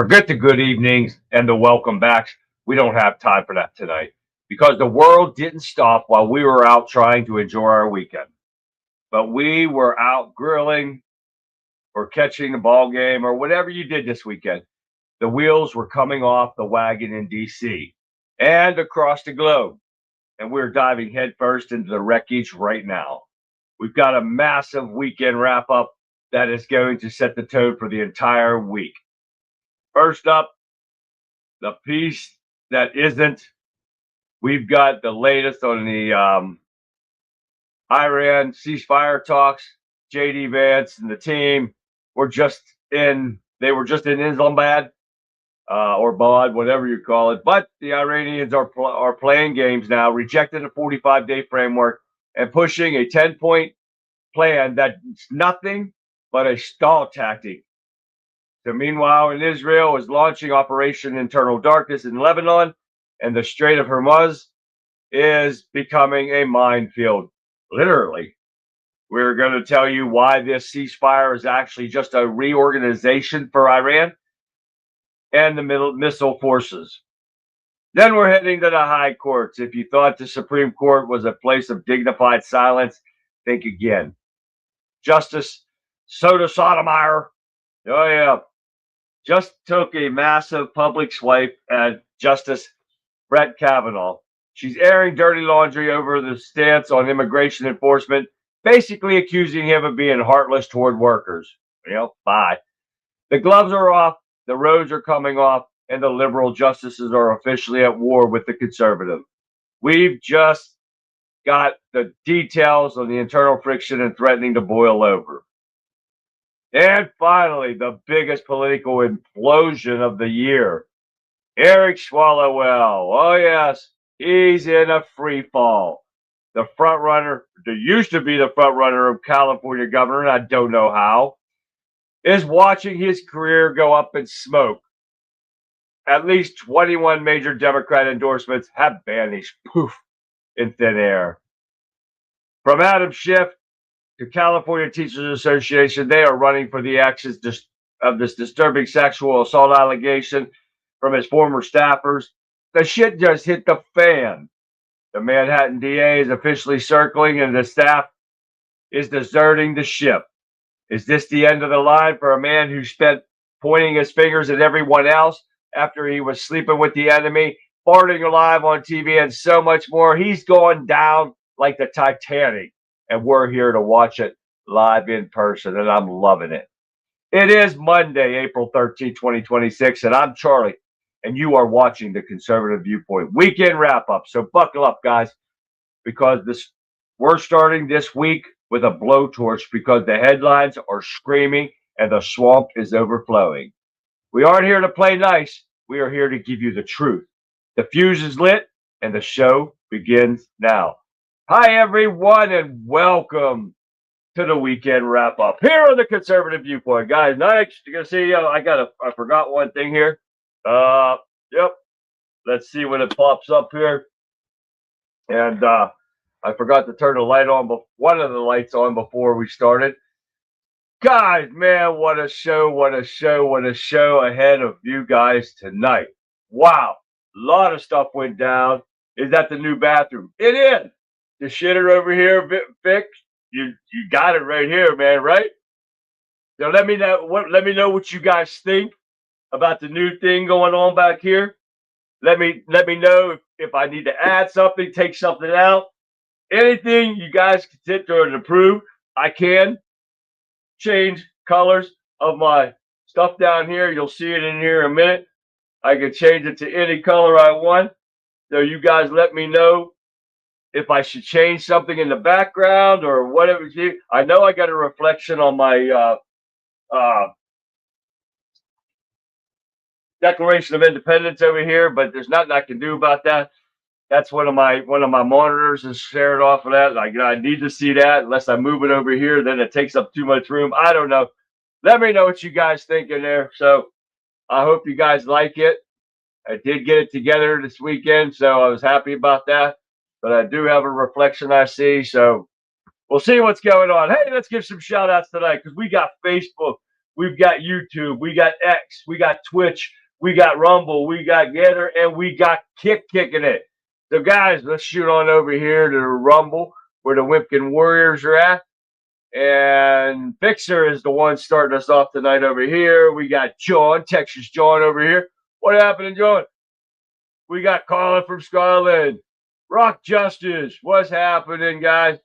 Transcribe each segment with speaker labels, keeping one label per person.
Speaker 1: Forget the good evenings and the welcome backs. We don't have time for that tonight because the world didn't stop while we were out trying to enjoy our weekend. But we were out grilling or catching the ball game or whatever you did this weekend. The wheels were coming off the wagon in DC and across the globe. And we're diving headfirst into the wreckage right now. We've got a massive weekend wrap up that is going to set the tone for the entire week. First up, the piece that isn't. We've got the latest on the Iran ceasefire talks. JD Vance and the team were just in. They were just in Islamabad or Bod, whatever you call it. But the Iranians are playing games now, rejecting a 45-day framework and pushing a 10-point plan that's nothing but a stall tactic. So meanwhile, in Israel is launching Operation Internal Darkness in Lebanon, and the Strait of Hormuz is becoming a minefield, literally. We're going to tell you why this ceasefire is actually just a reorganization for Iran and the missile forces. Then we're heading to the high courts. If you thought the Supreme Court was a place of dignified silence, think again. Justice Sotomayor, oh yeah, just took a massive public swipe at Justice Brett Kavanaugh. She's airing dirty laundry over the stance on immigration enforcement, basically accusing him of being heartless toward workers. Bye. The gloves are off, the roads are coming off, and the liberal justices are officially at war with the conservative. We've just got the details of the internal friction and threatening to boil over. And finally, the biggest political implosion of the year. Eric Swalllowell. Oh, yes, he's in a free fall. The front runner, there used to be the front runner of California governor, and I don't know how, is watching his career go up in smoke. At least 21 major Democrat endorsements have vanished, poof, in thin air. From Adam Schiff to California Teachers Association, they are running for the actions of this disturbing sexual assault allegation from his former staffers. The shit just hit the fan. The Manhattan DA is officially circling, and the staff is deserting the ship. Is this the end of the line for a man who spent pointing his fingers at everyone else after he was sleeping with the enemy, farting alive on TV, and so much more? He's going down like the Titanic, and we're here to watch it live in person, and I'm loving it. It is Monday, April 13, 2026, and I'm Charlie, and you are watching the Conservative Viewpoint Weekend Wrap-Up. So buckle up, guys, because we're starting this week with a blowtorch because the headlines are screaming and the swamp is overflowing. We aren't here to play nice. We are here to give you the truth. The fuse is lit, and the show begins now. Hi, everyone, and welcome to the Weekend Wrap-Up here on the Conservative Viewpoint. Guys, nice to see. I forgot one thing here. Yep. Let's see when it pops up here. And I forgot to turn the light on, but one of the lights on before we started. Guys, man, what a show, what a show, what a show ahead of you guys tonight. Wow. A lot of stuff went down. Is that the new bathroom? It is. The shitter over here, Vic, you got it right here, man, right? So let me know what you guys think about the new thing going on back here. Let me know if I need to add something, take something out. Anything you guys can sit there and approve. I can change colors of my stuff down here. You'll see it in here in a minute. I can change it to any color I want. So you guys let me know if I should change something in the background or whatever. I know I got a reflection on my Declaration of Independence over here, but there's nothing I can do about that. That's one of my monitors is shared off of that. I need to see that. Unless I move it over here, then it takes up too much room. I don't know. Let me know what you guys think in there. So I hope you guys like it. I did get it together this weekend, so I was happy about that. But I do have a reflection I see, so we'll see what's going on. Hey, let's give some shout outs tonight because we got Facebook. We've got YouTube. We got X. We got Twitch. We got Rumble. We got Gather. And we got Kicking It. So, guys, let's shoot on over here to Rumble where the Wimpkin Warriors are at. And Fixer is the one starting us off tonight over here. We got John, Texas John over here. What happened, John? We got Colin from Scotland. Rock Justice. What's happening, guys?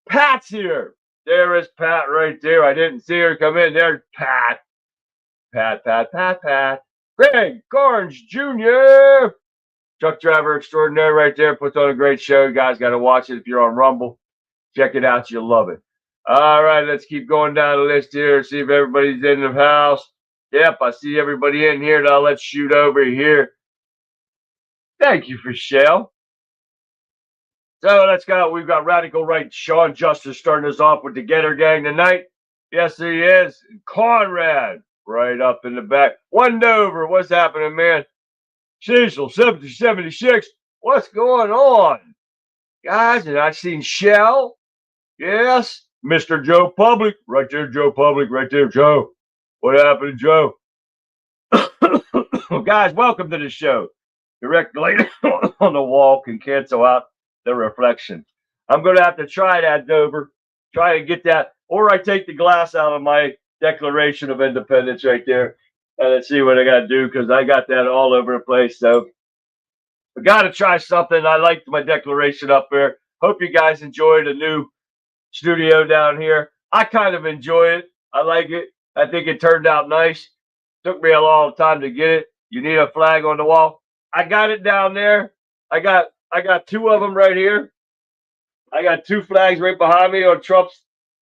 Speaker 1: Pat's here. There is Pat right there. I didn't see her come in. There's Pat. Pat. Greg Carnes Jr. Truck driver extraordinaire right there. Puts on a great show. You guys got to watch it if you're on Rumble. Check it out. You'll love it. All right, let's keep going down the list here. See if everybody's in the house. Yep, I see everybody in here. Now let's shoot over here. Thank you for Shell. So let's go. We've got Radical Right Sean Justice starting us off with the Getter Gang tonight. Yes, he is. Conrad right up in the back. Wendover, what's happening, man? Cecil 7076. What's going on? Guys, and I've seen Shell. Yes. Mr. Joe Public. Right there, Joe Public. Right there, Joe. What happened, Joe? Guys, welcome to the show. Direct light on the wall can cancel out the reflection. I'm going to have to try that, Dover. Try to get that. Or I take the glass out of my Declaration of Independence right there. And let's see what I got to do because I got that all over the place. So I got to try something. I liked my declaration up there. Hope you guys enjoyed the new studio down here. I kind of enjoy it. I like it. I think it turned out nice. Took me a long time to get it. You need a flag on the wall. I got it down there. I got two of them right here. I got two flags right behind me on Trump's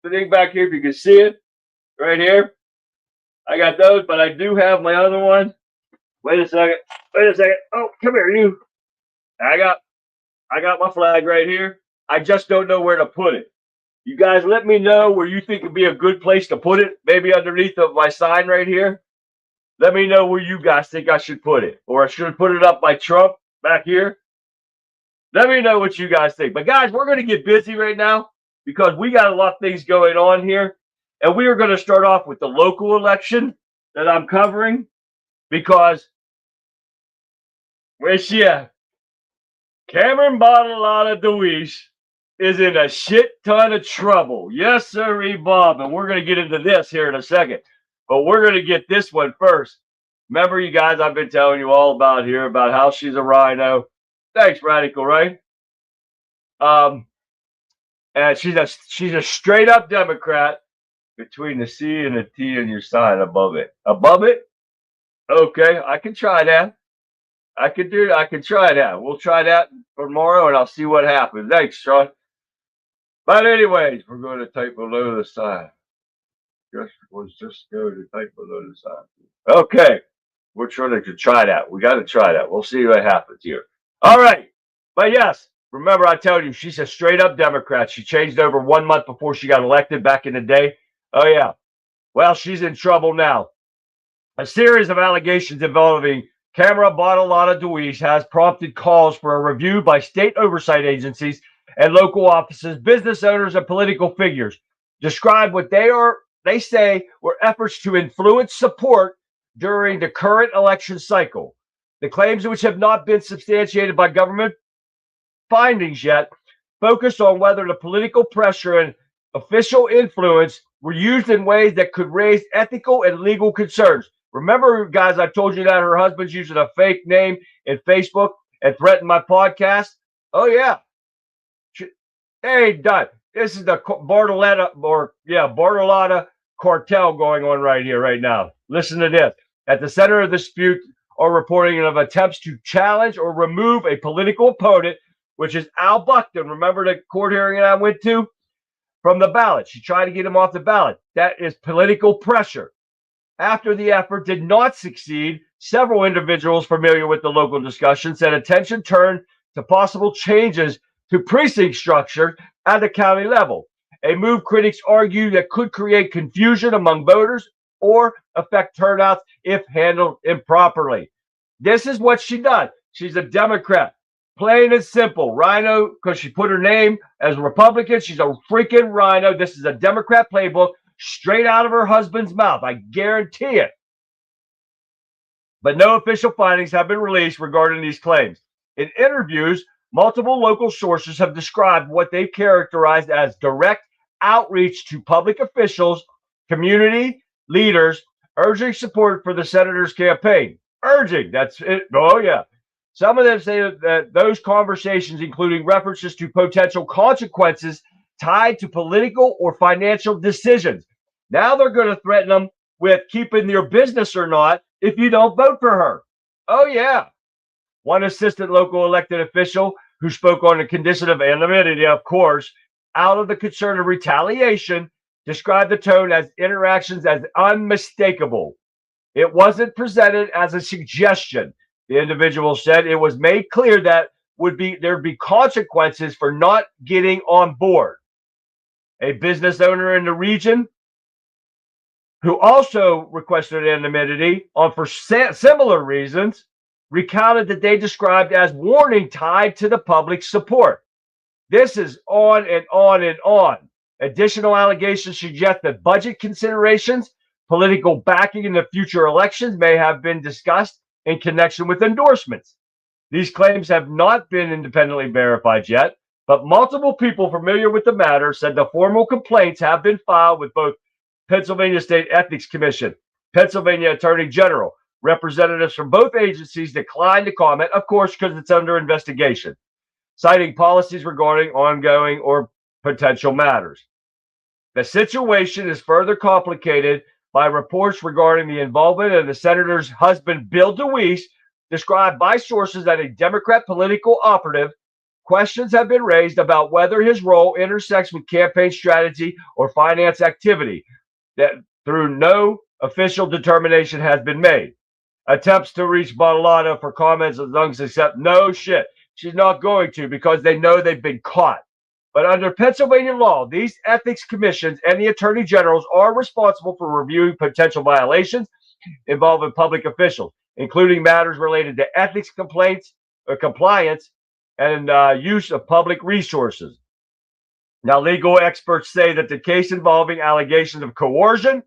Speaker 1: thing back here. If you can see it right here. I got those, but I do have my other one. Wait a second. Oh, come here, you. I got my flag right here. I just don't know where to put it. You guys let me know where you think would be a good place to put it. Maybe underneath of my sign right here. Let me know where you guys think I should put it. Or I should put it up by Trump back here. Let me know what you guys think. But guys, we're going to get busy right now because we got a lot of things going on here. And we are going to start off with the local election that I'm covering because where's she at? Cameron Bartollota Deweese is in a shit ton of trouble. Yes, sir, Bob. And we're going to get into this here in a second. But we're going to get this one first. Remember, you guys, I've been telling you all about here about how she's a rhino. Thanks, Radical, right? And she's a straight up Democrat between the C and the T and your sign above it. Above it? Okay, I can try that. I can try that. We'll try that for tomorrow and I'll see what happens. Thanks, Sean. But anyways, we're going to type below the sign. Just go to type below the sign. Okay. We're trying to try that. We got to try that. We'll see what happens here. All right. But yes, remember I told you she's a straight up Democrat. She changed over 1 month before she got elected back in the day. Oh, yeah. Well, she's in trouble now. A series of allegations involving Cameron Bartollota Deweese has prompted calls for a review by state oversight agencies and local offices, business owners, and political figures. Describe what they say were efforts to influence support during the current election cycle. The claims, which have not been substantiated by government findings yet, focus on whether the political pressure and official influence were used in ways that could raise ethical and legal concerns. Remember, guys, I told you that her husband's using a fake name in Facebook and threatened my podcast? Oh, yeah. Hey, Don, this is the Bartollota cartel going on right here, right now. Listen to this. At the center of the dispute are reporting of attempts to challenge or remove a political opponent, which is Al Buckton. Remember the court hearing I went to? From the ballot. She tried to get him off the ballot. That is political pressure. After the effort did not succeed, several individuals familiar with the local discussion said attention turned to possible changes to precinct structure at the county level. A move critics argue that could create confusion among voters or affect turnouts if handled improperly. This is what she does. She's a Democrat. Plain and simple. Rhino, because she put her name as a Republican. She's a freaking rhino. This is a Democrat playbook. straight out of her husband's mouth. I guarantee it. But no official findings have been released regarding these claims. In interviews, multiple local sources have described what they've characterized as direct outreach to public officials, community leaders, urging support for the senator's campaign. Urging, that's it. Oh, yeah. Some of them say that those conversations, including references to potential consequences tied to political or financial decisions. Now they're going to threaten them with keeping your business or not if you don't vote for her. Oh, yeah. One assistant local elected official who spoke on the condition of anonymity, of course, out of the concern of retaliation, described the tone as interactions as unmistakable. It wasn't presented as a suggestion. The individual said it was made clear that there'd be consequences for not getting on board. A business owner in the region who also requested anonymity for similar reasons recounted that they described as warning tied to the public support. This is on and on and on. Additional allegations suggest that budget considerations, political backing in the future elections may have been discussed in connection with endorsements. These claims have not been independently verified yet, but multiple people familiar with the matter said the formal complaints have been filed with both Pennsylvania State Ethics Commission, Pennsylvania Attorney General. Representatives from both agencies declined to comment, of course, because it's under investigation, citing policies regarding ongoing or potential matters. The situation is further complicated by reports regarding the involvement of the senator's husband, Bill Deweese, described by sources as a Democrat political operative. Questions have been raised about whether his role intersects with campaign strategy or finance activity. That through no official determination has been made. Attempts to reach Bartollota for comments as unacceptable. No shit. She's not going to because they know they've been caught. But under Pennsylvania law, these ethics commissions and the attorney generals are responsible for reviewing potential violations involving public officials, including matters related to ethics complaints or compliance and use of public resources. Now, legal experts say that the case involving allegations of coercion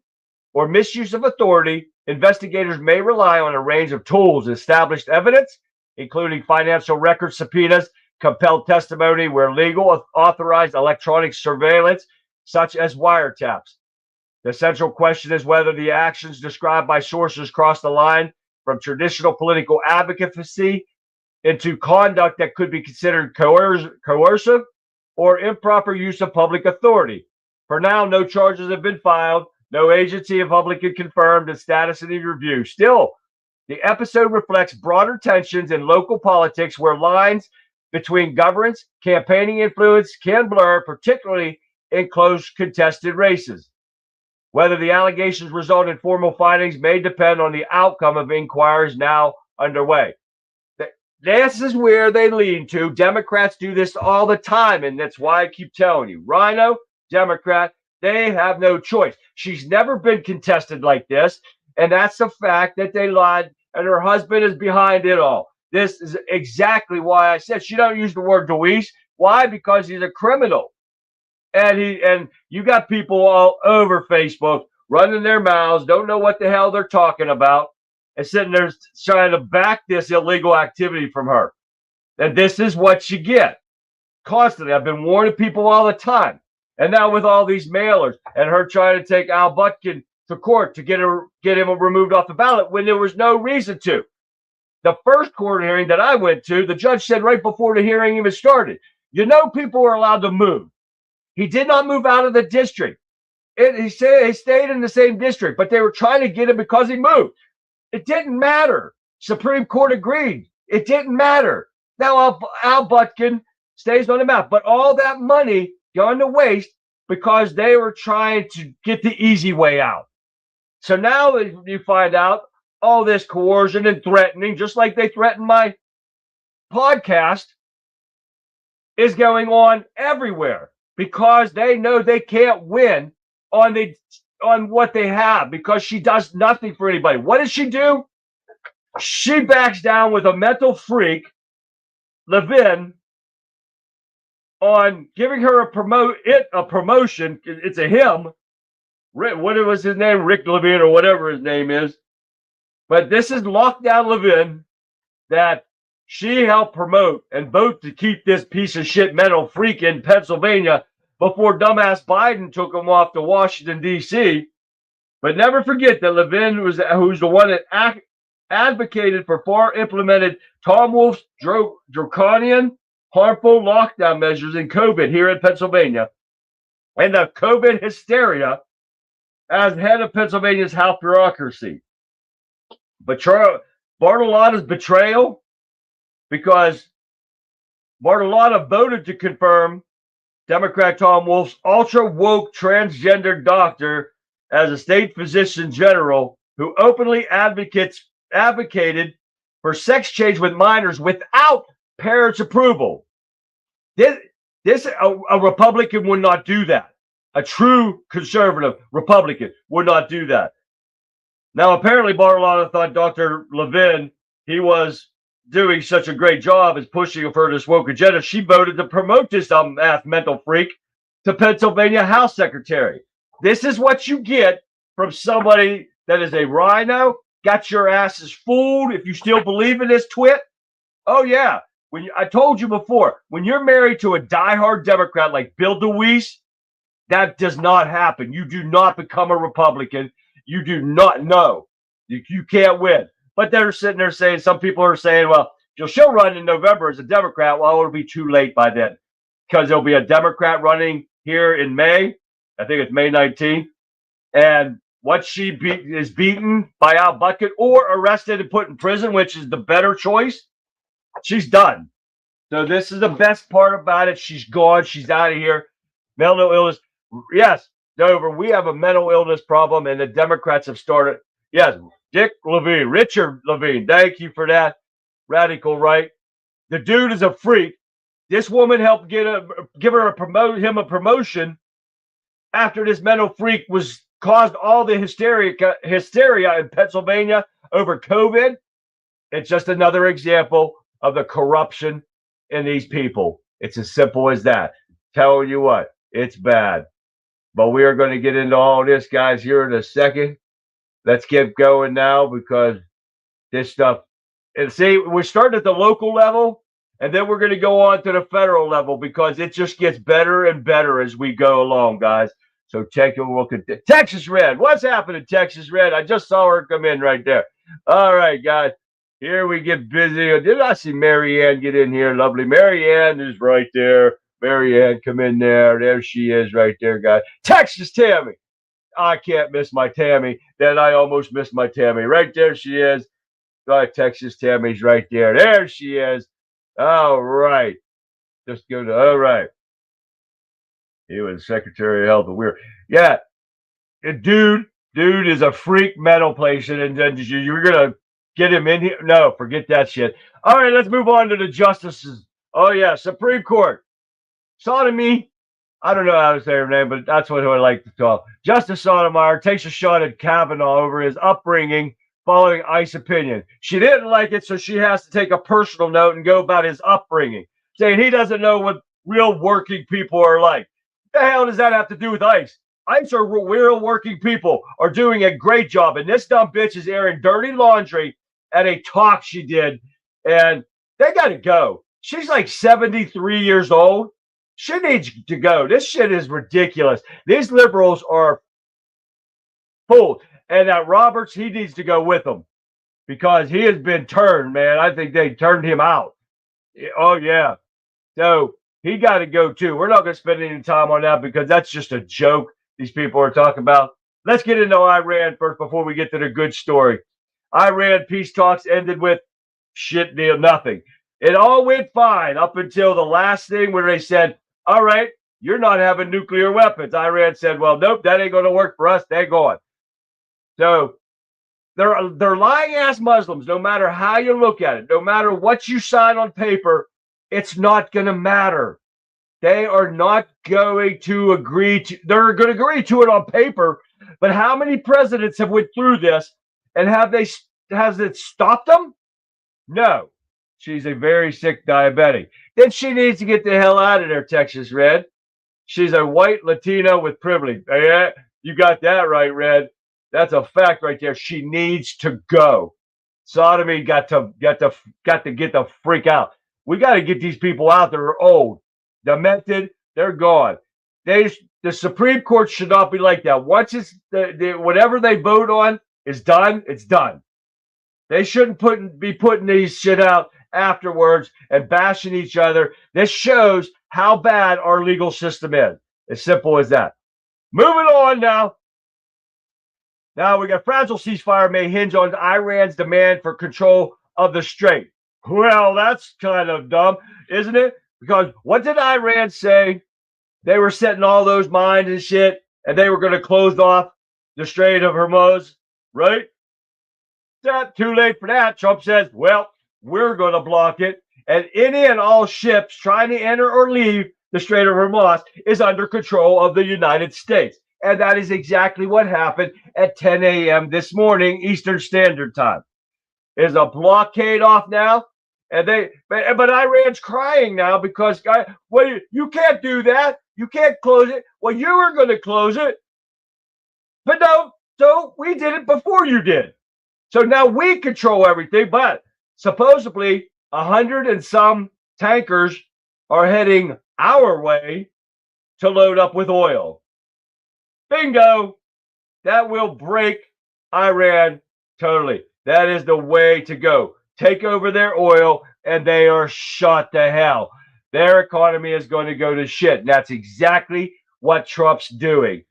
Speaker 1: or misuse of authority, investigators may rely on a range of tools, established evidence, including financial record subpoenas, compelled testimony where legal, authorized electronic surveillance, such as wiretaps. The central question is whether the actions described by sources cross the line from traditional political advocacy into conduct that could be considered coercive or improper use of public authority. For now, no charges have been filed. No agency have publicly confirmed the status of the review. Still, the episode reflects broader tensions in local politics where lines between governance, campaigning influence can blur, particularly in close contested races. Whether the allegations result in formal findings may depend on the outcome of inquiries now underway. This is where they lean to. Democrats do this all the time, and that's why I keep telling you. Rhino, Democrat, they have no choice. She's never been contested like this, and that's the fact that they lied, and her husband is behind it all. This is exactly why I said she don't use the word Deweese. Why? Because he's a criminal. And you got people all over Facebook running their mouths, don't know what the hell they're talking about, and sitting there trying to back this illegal activity from her. And this is what you get constantly. I've been warning people all the time. And now with all these mailers and her trying to take Al Butkin to court to get him removed off the ballot when there was no reason to. The first court hearing that I went to, the judge said right before the hearing even started, you know, people are allowed to move. He did not move out of the district. He said he stayed in the same district, but they were trying to get him because he moved. It didn't matter. Supreme Court agreed. It didn't matter. Now Al Butkin stays on the map, but all that money gone to waste because they were trying to get the easy way out. So now you find out all this coercion and threatening, just like they threatened my podcast, is going on everywhere because they know they can't win on what they have because she does nothing for anybody. What does she do? She backs down with a mental freak, Levin, on giving her a promotion. It's a him what was his name? Rick Levine or whatever his name is. But this is Lockdown Levin that she helped promote and vote to keep this piece of shit mental freak in Pennsylvania before dumbass Biden took him off to Washington, D.C. But never forget that Levin who's the one that advocated for far implemented Tom Wolf's draconian, harmful lockdown measures in COVID here in Pennsylvania and the COVID hysteria as head of Pennsylvania's House bureaucracy. But Bartollota's betrayal, because Bartolota voted to confirm Democrat Tom Wolf's ultra-woke transgender doctor as a state physician general who openly advocated for sex change with minors without parents' approval. A Republican would not do that. A true conservative Republican would not do that. Now, apparently, Bartollota thought Dr. Levin, he was doing such a great job as pushing for this woke agenda. She voted to promote this dumbass mental freak to Pennsylvania House Secretary. This is what you get from somebody that is a rhino, got your asses fooled if you still believe in this twit. Oh, yeah. I told you before, when you're married to a diehard Democrat like Bill Deweese, that does not happen. You do not become a Republican. You do not know. You can't win. But they're sitting there saying, some people are saying, well, she'll run in November as a Democrat. Well, it'll be too late by then because there'll be a Democrat running here in May. I think it's May 19th. And what she is beaten by Al Bucket or arrested and put in prison, which is the better choice, she's done. So this is the best part about it. She's gone. She's out of here. Mental illness. Yes, Dover, we have a mental illness problem, and the Democrats have started. Yes, Richard Levine, thank you for that. Radical right. The dude is a freak. This woman helped give him a promotion after this mental freak caused all the hysteria in Pennsylvania over COVID. It's just another example of the corruption in these people. It's as simple as that. Telling you what, it's bad. But we are going to get into all this, guys, here in a second. Let's get going now because this stuff, and see, we're starting at the local level, and then we're going to go on to the federal level because it just gets better and better as we go along, guys. So take a look at Texas Red. What's happening, Texas Red? I just saw her come in right there. All right, guys. Here we get busy. Did I see Mary Ann get in here? Lovely. Mary Ann is right there. Mary Ann, come in there. There she is right there, guys. Texas Tammy. I can't miss my Tammy. Then I almost missed my Tammy. Right there she is. Texas Tammy's right there. There she is. All right. Just go to, all right. He was Secretary of Health. Weird. Yeah. Dude is a freak mental patient. And then you're going to get him in here. No, forget that shit. All right, let's move on to the justices. Oh, yeah. Supreme Court. Sotomy, I don't know how to say her name, but that's what I like to call. Justice Sotomayor takes a shot at Kavanaugh over his upbringing following ICE opinion. She didn't like it, so she has to take a personal note and go about his upbringing, saying he doesn't know what real working people are like. What the hell does that have to do with ICE? ICE are real working people, are doing a great job, and this dumb bitch is airing dirty laundry at a talk she did, and they got to go. She's like 73 years old. She needs to go. This shit is ridiculous. These liberals are fooled. And that Roberts, he needs to go with them because he has been turned, man. I think they turned him out. Oh, yeah. So he got to go, too. We're not going to spend any time on that because that's just a joke these people are talking about. Let's get into Iran first before we get to the good story. Iran peace talks ended with shit deal, nothing. It all went fine up until the last thing where they said, all right, you're not having nuclear weapons. Iran said, well, nope, that ain't going to work for us. They're gone. So they're lying ass Muslims, no matter how you look at it, no matter what you sign on paper, it's not going to matter. They are not going to agree to, they're going to agree to it on paper, but how many presidents have went through this and has it stopped them? No. She's a very sick diabetic. Then she needs to get the hell out of there, Texas Red. She's a white Latino with privilege. You got that right, Red. That's a fact right there. She needs to go. Sodomy got to get the freak out. We got to get these people out that are old, demented. They're gone. The Supreme Court should not be like that. Once it's whatever they vote on is done, it's done. They shouldn't be putting these shit out afterwards and bashing each other. This shows how bad our legal system is. As simple as that. Moving on now. Now we got fragile ceasefire may hinge on Iran's demand for control of the strait. Well, that's kind of dumb, isn't it? Because what did Iran say? They were setting all those mines and shit, and they were going to close off the Strait of Hormuz, right? Too late for that. Trump says, well, we're going to block it, and any and all ships trying to enter or leave the Strait of Hormuz is under control of the United States. And that is exactly what happened at 10 a.m. this morning, Eastern Standard Time. Is a blockade off now? And but Iran's crying now because, well, you can't do that. You can't close it. Well, you were going to close it. But no, so we did it before you did. So now we control everything. But supposedly 100 and some tankers are heading our way to load up with oil. Bingo. That will break Iran totally. That is the way to go. Take over their oil, and they are shot to hell. Their economy is going to go to shit. And that's exactly what Trump's doing.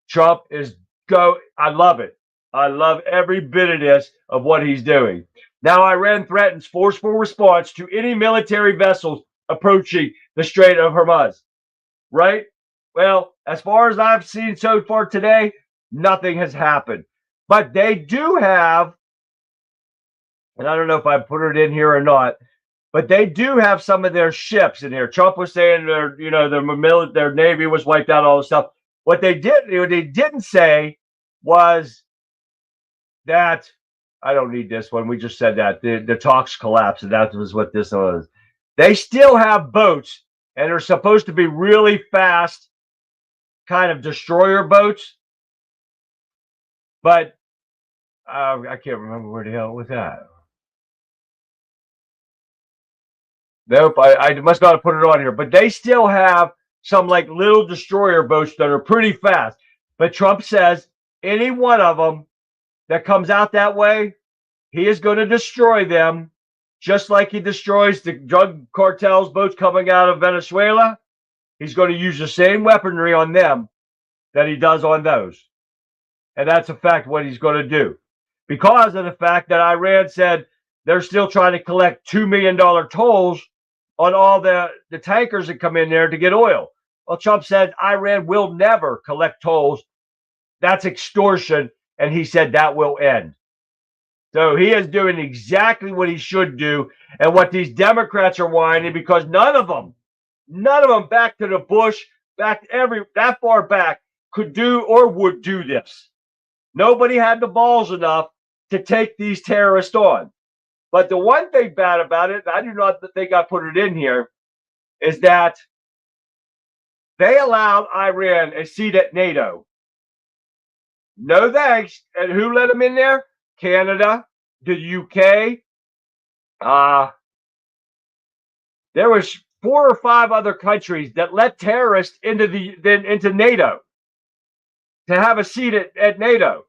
Speaker 1: Trump is I love it. I love every bit of this, of what he's doing. Now, Iran threatens forceful response to any military vessels approaching the Strait of Hormuz. Right? Well, as far as I've seen so far today, nothing has happened. But they do have, and I don't know if I put it in here or not, but they do have some of their ships in here. Trump was saying their Navy was wiped out, all this stuff. What they didn't say was that, I don't need this one. We just said that the talks collapsed, and that was what this was. They still have boats, and they're supposed to be really fast, kind of destroyer boats. But I can't remember where the hell was that. Nope, I must not have put it on here. But they still have some like little destroyer boats that are pretty fast. But Trump says any one of them that comes out that way, he is going to destroy them, just like he destroys the drug cartels boats coming out of Venezuela. He's going to use the same weaponry on them that he does on those. And that's a fact what he's going to do. Because of the fact that Iran said they're still trying to collect $2 million tolls on all the tankers that come in there to get oil. Well, Trump said Iran will never collect tolls. That's extortion. And he said that will end. So he is doing exactly what he should do, and what these Democrats are whining, because none of them back to the Bush, back that far back, could do or would do this. Nobody had the balls enough to take these terrorists on. But the one thing bad about it, and I do not think I put it in here, is that they allowed Iran a seat at NATO. No thanks. And who let them in there? Canada, the UK. There was 4 or 5 other countries that let terrorists into NATO to have a seat at NATO.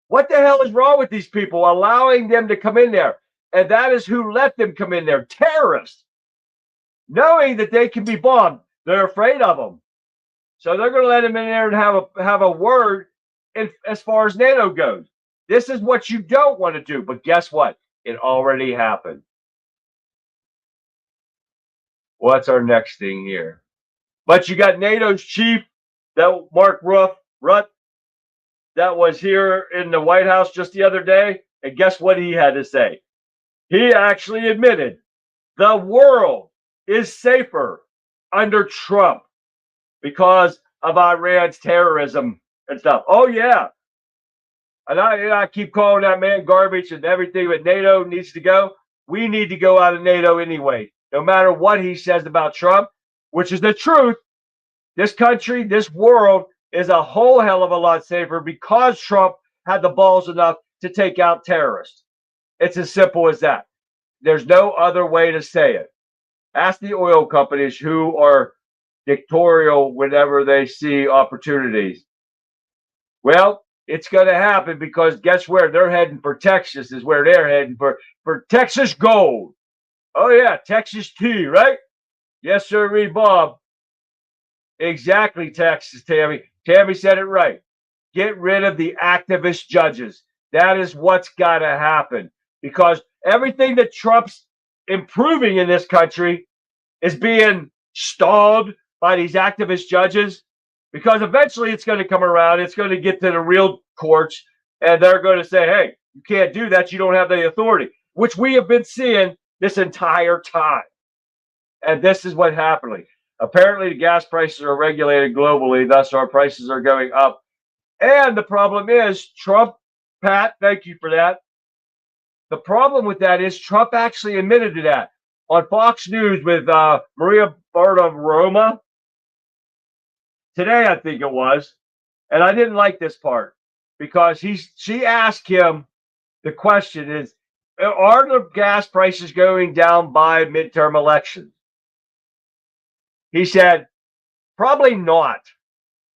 Speaker 1: What the hell is wrong with these people allowing them to come in there? And that is who let them come in there. Terrorists. Knowing that they can be bombed. They're afraid of them. So they're going to let them in there and have a word as far as NATO goes. This is what you don't want to do. But guess what? It already happened. What's our next thing here? But you got NATO's chief, that Mark Rutte, that was here in the White House just the other day. And guess what he had to say? He actually admitted the world is safer under Trump because of Iran's terrorism and stuff. Oh, yeah. And I keep calling that man garbage and everything, but NATO needs to go. We need to go out of NATO anyway, no matter what he says about Trump, which is the truth. This country, this world is a whole hell of a lot safer because Trump had the balls enough to take out terrorists. It's as simple as that. There's no other way to say it. Ask the oil companies who are dictatorial whenever they see opportunities. Well, it's going to happen because guess where? They're heading for Texas is where they're heading for Texas gold. Oh, yeah, Texas tea, right? Yes, sir, Bob. Exactly, Texas, Tammy. Tammy said it right. Get rid of the activist judges. That is what's got to happen because everything that Trump's improving in this country is being stalled by these activist judges because eventually it's going to come around. It's going to get to the real courts, and they're going to say, hey, you can't do that. You don't have the authority, which we have been seeing this entire time. And this is what's happening. Apparently, the gas prices are regulated globally, thus our prices are going up. And the problem is Trump, Pat, thank you for that. The problem with that is Trump actually admitted to that on Fox News with Maria Bartollota today, I think it was. And I didn't like this part because she asked him the question is, are the gas prices going down by midterm elections? He said, probably not.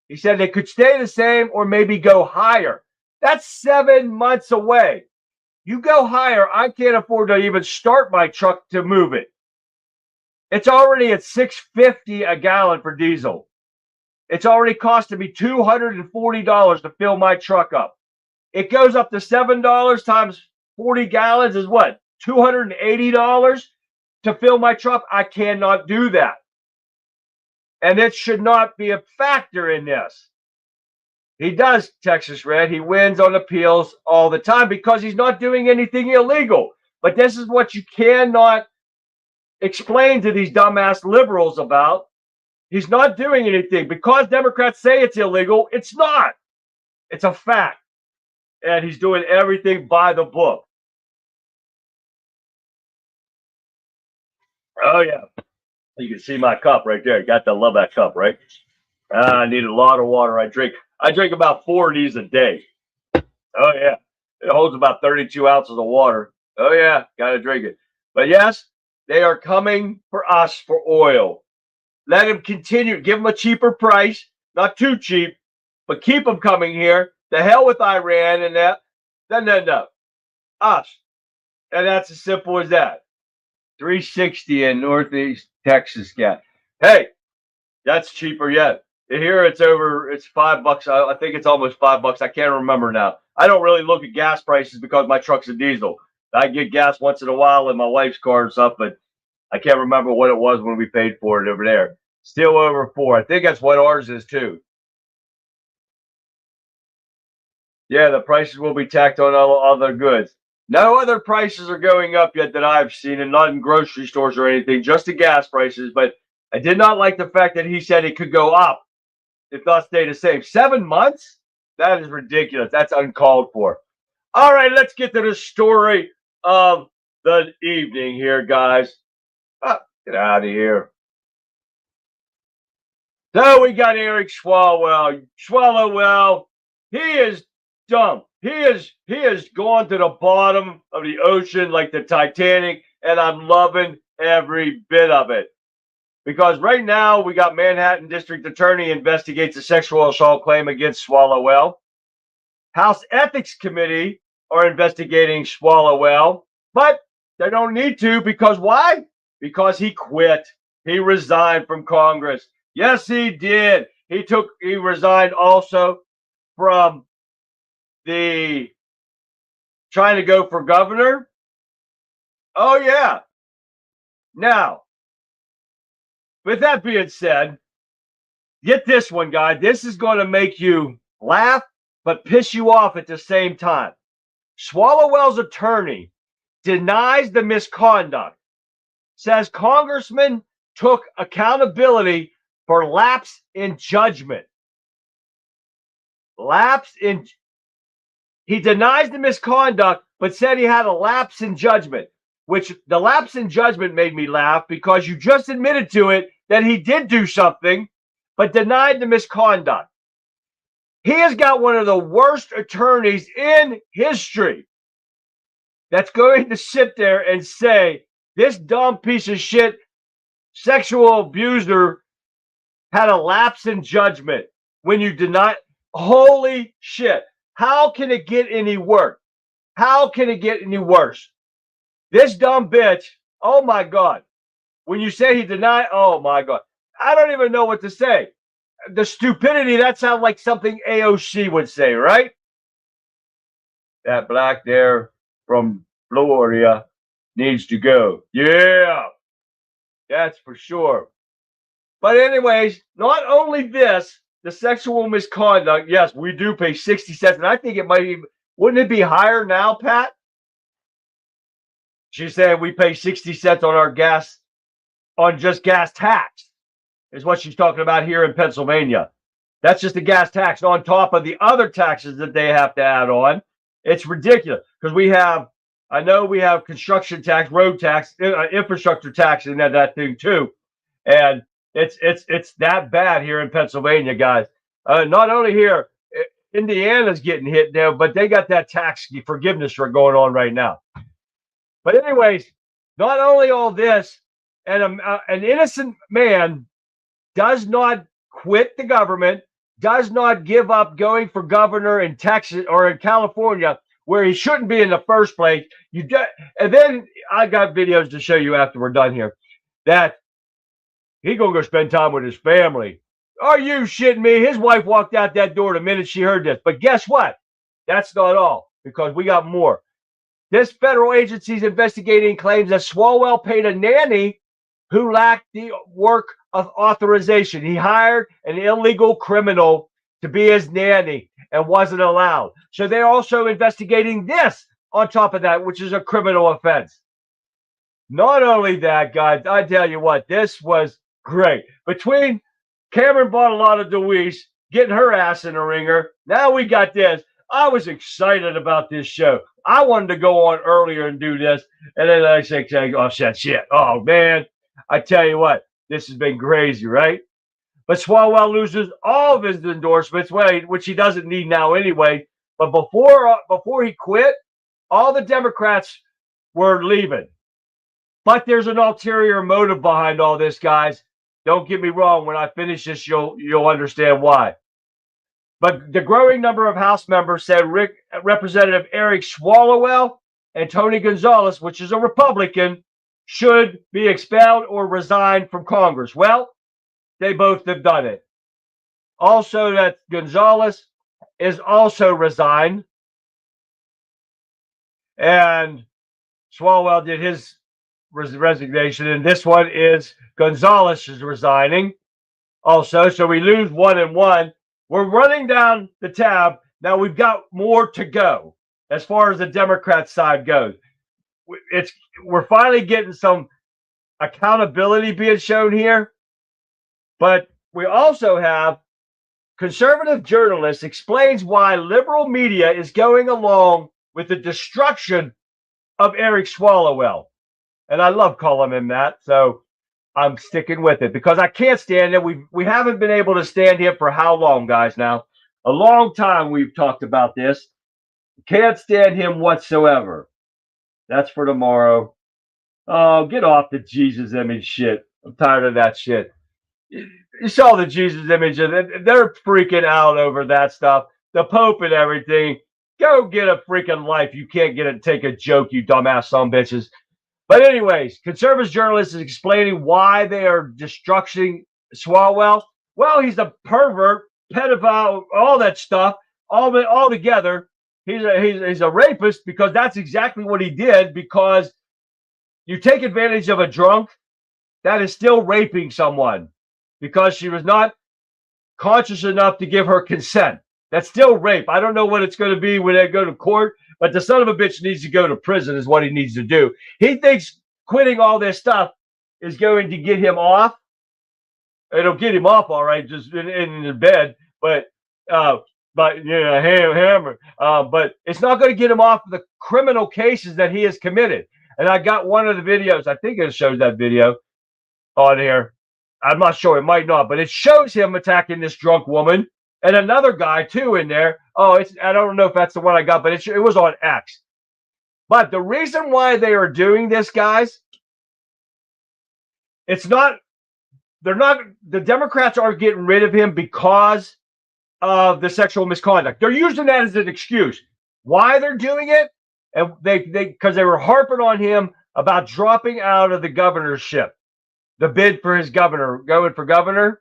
Speaker 1: He said they could stay the same or maybe go higher. That's 7 months away. You go higher, I can't afford to even start my truck to move it. It's already at $6.50 a gallon for diesel. It's already costing me $240 to fill my truck up. It goes up to $7 times 40 gallons is what? $280 to fill my truck? I cannot do that. And it should not be a factor in this. He does, Texas Red. He wins on appeals all the time because he's not doing anything illegal. But this is what you cannot explain to these dumbass liberals about. He's not doing anything. Because Democrats say it's illegal, it's not. It's a fact. And he's doing everything by the book. Oh, yeah. You can see my cup right there. Got to love that cup, right? I need a lot of water. I drink about 4 of these a day. Oh, yeah. It holds about 32 ounces of water. Oh, yeah. Got to drink it. But yes, they are coming for us for oil. Let them continue. Give them a cheaper price. Not too cheap, but keep them coming here. The hell with Iran and that. No. Us. And that's as simple as that. 360 in Northeast Texas gas. Hey, that's cheaper yet. Here it's $5. I think it's almost $5. I can't remember now. I don't really look at gas prices because my truck's a diesel. I get gas once in a while in my wife's car and stuff, but I can't remember what it was when we paid for it over there. Still over $4. I think that's what ours is too. Yeah, the prices will be tacked on all other goods. No other prices are going up yet that I've seen, and not in grocery stores or anything, just the gas prices. But I did not like the fact that he said it could go up if not stay the same. 7 months? That is ridiculous. That's uncalled for. All right, let's get to the story of the evening here, guys. Get out of here. So we got Eric SWALLWELL. He is dumb. He has gone to the bottom of the ocean like the Titanic, and I'm loving every bit of it. Because right now we got Manhattan District Attorney investigates a sexual assault claim against SWALLWELL. House Ethics Committee are investigating SWALLWELL, but they don't need to because why? Because he quit. He resigned from Congress. Yes, he did. He resigned also from the trying to go for governor. Oh, yeah. Now, with that being said, get this one, guy. This is going to make you laugh, but piss you off at the same time. SWALLWELL's attorney denies the misconduct, says Congressman took accountability for lapse in judgment. He denies the misconduct, but said he had a lapse in judgment, which the lapse in judgment made me laugh because you just admitted to it that he did do something, but denied the misconduct. He has got one of the worst attorneys in history that's going to sit there and say this dumb piece of shit sexual abuser had a lapse in judgment when you did not. Holy shit. How can it get any worse? How can it get any worse? This dumb bitch, oh my God. When you say he denied, oh my God. I don't even know what to say. The stupidity, that sounds like something AOC would say, right? That black there from Florida needs to go. Yeah, that's for sure. But anyways, not only this, the sexual misconduct, yes, we do pay 60 cents. And I think it might even, wouldn't it be higher now, Pat? She's saying we pay 60 cents on our gas, on just gas tax, is what she's talking about here in Pennsylvania. That's just the gas tax on top of the other taxes that they have to add on. It's ridiculous because we have, I know we have construction tax, road tax, infrastructure tax, and that thing too. And it's that bad here in Pennsylvania, guys. Not only here, Indiana's getting hit now, but they got that tax forgiveness going on right now. But anyways, not only all this, and an innocent man does not quit the government, does not give up going for governor in Texas or in California, where he shouldn't be in the first place. And then I got videos to show you after we're done here that he gonna go spend time with his family. Are you shitting me? His wife walked out that door the minute she heard this. But guess what? That's not all, because we got more. This federal agency is investigating claims that SWALLWELL paid a nanny who lacked the work of authorization. He hired an illegal criminal to be his nanny and wasn't allowed. So they're also investigating this on top of that, which is a criminal offense. Not only that, guys, I tell you what, this was great. Between Cameron Bartollota Deweese getting her ass in the ringer, now we got this. I was excited about this show. I wanted to go on earlier and do this. And then I say, oh, shit. Oh, man. I tell you what, this has been crazy, right? But SWALLWELL loses all of his endorsements, which he doesn't need now anyway. But before he quit, all the Democrats were leaving. But there's an ulterior motive behind all this, guys. Don't get me wrong. When I finish this, you'll understand why. But the growing number of House members said Representative Eric Swalwell and Tony Gonzalez, which is a Republican, should be expelled or resign from Congress. Well, they both have done it. Also, that Gonzalez is also resigned. And Swalwell did his resignation. And this one is Gonzalez is resigning also. So we lose 1 and 1. We're running down the tab. Now we've got more to go as far as the Democrat side goes. We're finally getting some accountability being shown here. But we also have conservative journalist explains why liberal media is going along with the destruction of Eric Swalwell. And I love calling him that. So I'm sticking with it because I can't stand it. We haven't been able to stand him for how long, guys, now? A long time we've talked about this. Can't stand him whatsoever. That's for tomorrow. Oh, get off the Jesus image shit. I'm tired of that shit. You saw the Jesus image. They're freaking out over that stuff. The Pope and everything. Go get a freaking life. You can't take a joke, you dumbass son bitches. But anyways, conservative journalist is explaining why they are destructing Swalwell. Well, he's a pervert, pedophile, all that stuff, all together. He's a rapist because that's exactly what he did. Because you take advantage of a drunk, that is still raping someone because she was not conscious enough to give her consent. That's still rape. I don't know what it's going to be when they go to court. But the son of a bitch needs to go to prison is what he needs to do. He thinks quitting all this stuff is going to get him off. It'll get him off, all right, just in the bed. But hammer. But it's not going to get him off the criminal cases that he has committed. And I got one of the videos. I think it shows that video on here. I'm not sure. It might not. But it shows him attacking this drunk woman and another guy too in there. Oh, I don't know if that's the one I got, but it was on X. But the reason why they are doing this, guys, the Democrats aren't getting rid of him because of the sexual misconduct. They're using that as an excuse. Why they're doing it? And because they were harping on him about dropping out of the governorship, the bid for his going for governor.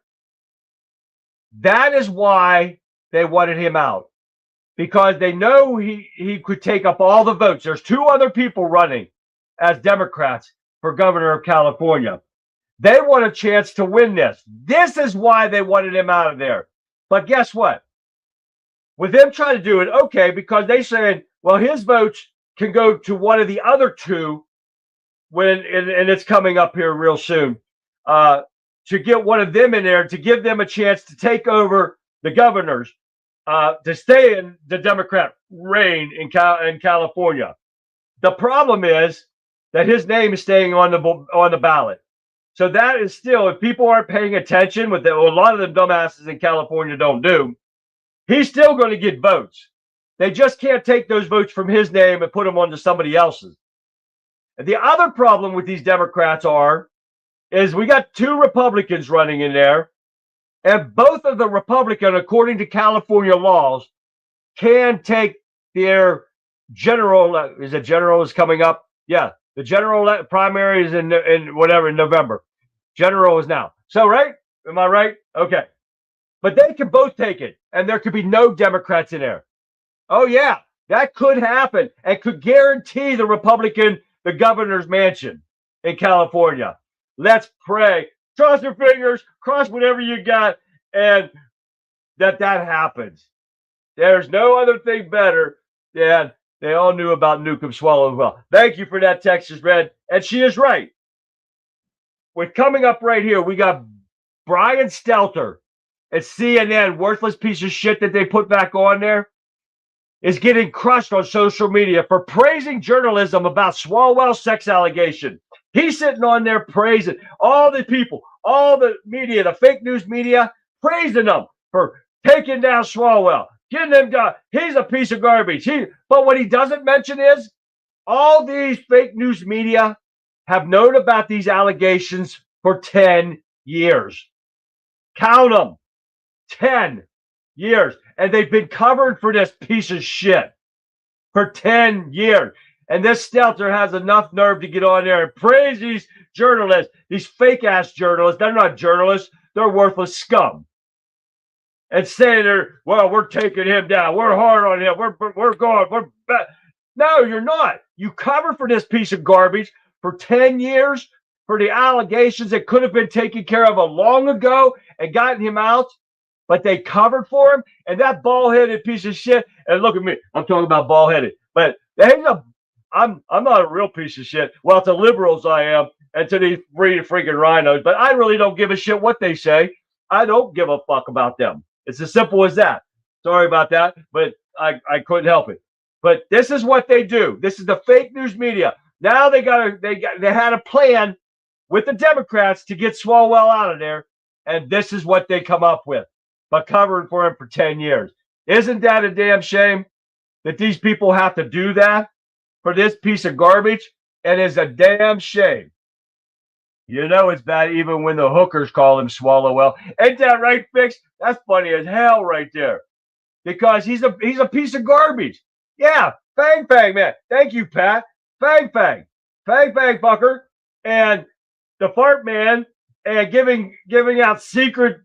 Speaker 1: That is why they wanted him out, because they know he could take up all the votes. There's two other people running as Democrats for governor of California. They want a chance to win this. This is why they wanted him out of there. But guess what? With them trying to do it, okay, because they said, well, his votes can go to one of the other two and it's coming up here real soon, to get one of them in there to give them a chance to take over the governors, to stay in the Democrat reign in California. The problem is that his name is staying on the ballot. So that is still, if people aren't paying attention, what a lot of them dumbasses in California don't do, he's still going to get votes. They just can't take those votes from his name and put them onto somebody else's. And the other problem with these Democrats is we got two Republicans running in there, and both of the Republican, according to California laws, can take their general. Is coming up? Yeah, the general primary is in November. General is now. So right? Am I right? Okay. But they can both take it, and there could be no Democrats in there. Oh yeah, that could happen, and could guarantee the Republican the governor's mansion in California. Let's pray. Cross your fingers, cross whatever you got, and that happens. There's no other thing better than they all knew about Newcomb SWALLWELL. Thank you for that, Texas Red. And she is right. We're coming up right here. We got Brian Stelter at CNN, worthless piece of shit that they put back on there, is getting crushed on social media for praising journalism about SWALLWELL sex allegation. He's sitting on there praising all the people, all the media, the fake news media, praising them for taking down SWALLWELL, getting them down. He's a piece of garbage. But what he doesn't mention is all these fake news media have known about these allegations for 10 years. Count them. 10 years. And they've been covered for this piece of shit for 10 years. And this Stelter has enough nerve to get on there and praise these journalists, these fake-ass journalists. They're not journalists. They're worthless scum. And saying, we're taking him down. We're hard on him. We're going. We're bad. No, you're not. You covered for this piece of garbage for 10 years for the allegations that could have been taken care of long ago and gotten him out. But they covered for him, and that bald-headed piece of shit. And look at me, I'm talking about bald-headed, but I'm not a real piece of shit. Well, to liberals I am, and to these freaking rhinos. But I really don't give a shit what they say. I don't give a fuck about them. It's as simple as that. Sorry about that, but I couldn't help it. But this is what they do. This is the fake news media. Now they had a plan with the Democrats to get SWALLWELL out of there, and this is what they come up with. But covering for him for 10 years. Isn't that a damn shame that these people have to do that for this piece of garbage? And it's a damn shame. You know it's bad even when the hookers call him SWALLWELL. Ain't that right, Fix? That's funny as hell right there. Because he's a piece of garbage. Yeah, Fang Fang, man. Thank you, Pat. Fang Fang. Fang Fang, fucker. And the fart man and giving out secret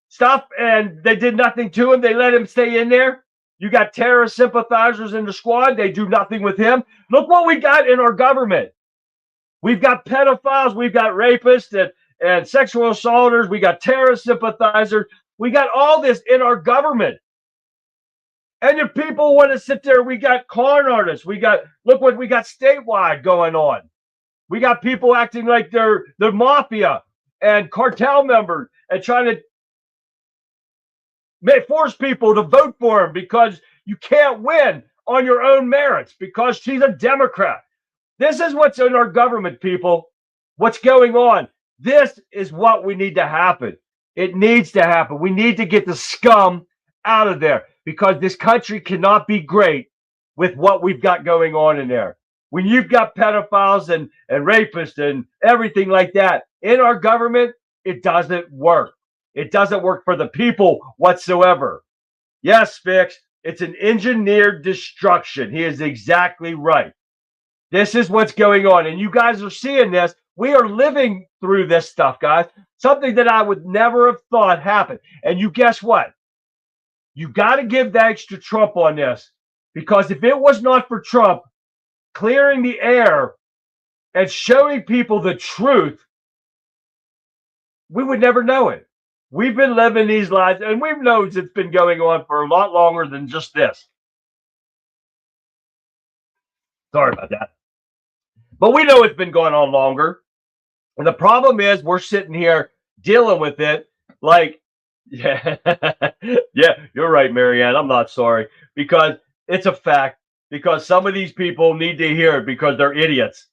Speaker 1: stuff, and they did nothing to him. They let him stay in there. You got terrorist sympathizers in the squad. They do nothing with him. Look what we got in our government. We've got pedophiles. We've got rapists and sexual assaulters. We got terrorist sympathizers. We got all this in our government. And your people want to sit there. We got con artists. Look what we got statewide going on. We got people acting like they're mafia and cartel members and trying to force people to vote for him because you can't win on your own merits because she's a Democrat. This is what's in our government, people. What's going on? This is what we need to happen. It needs to happen. We need to get the scum out of there, because this country cannot be great with what we've got going on in there. When you've got pedophiles and rapists and everything like that in our government, it doesn't work. It doesn't work for the people whatsoever. Yes, Fix, it's an engineered destruction. He is exactly right. This is what's going on, and you guys are seeing this. We are living through this stuff, guys. Something that I would never have thought happened. And you guess what? You got to give thanks to Trump on this, because if it was not for Trump clearing the air and showing people the truth, we would never know it. We've been living these lives, and we've known it's been going on for a lot longer than just this. Sorry about that. But we know it's been going on longer. And the problem is we're sitting here dealing with it like, yeah, you're right, Marianne. I'm not sorry, because it's a fact, because some of these people need to hear it because they're idiots.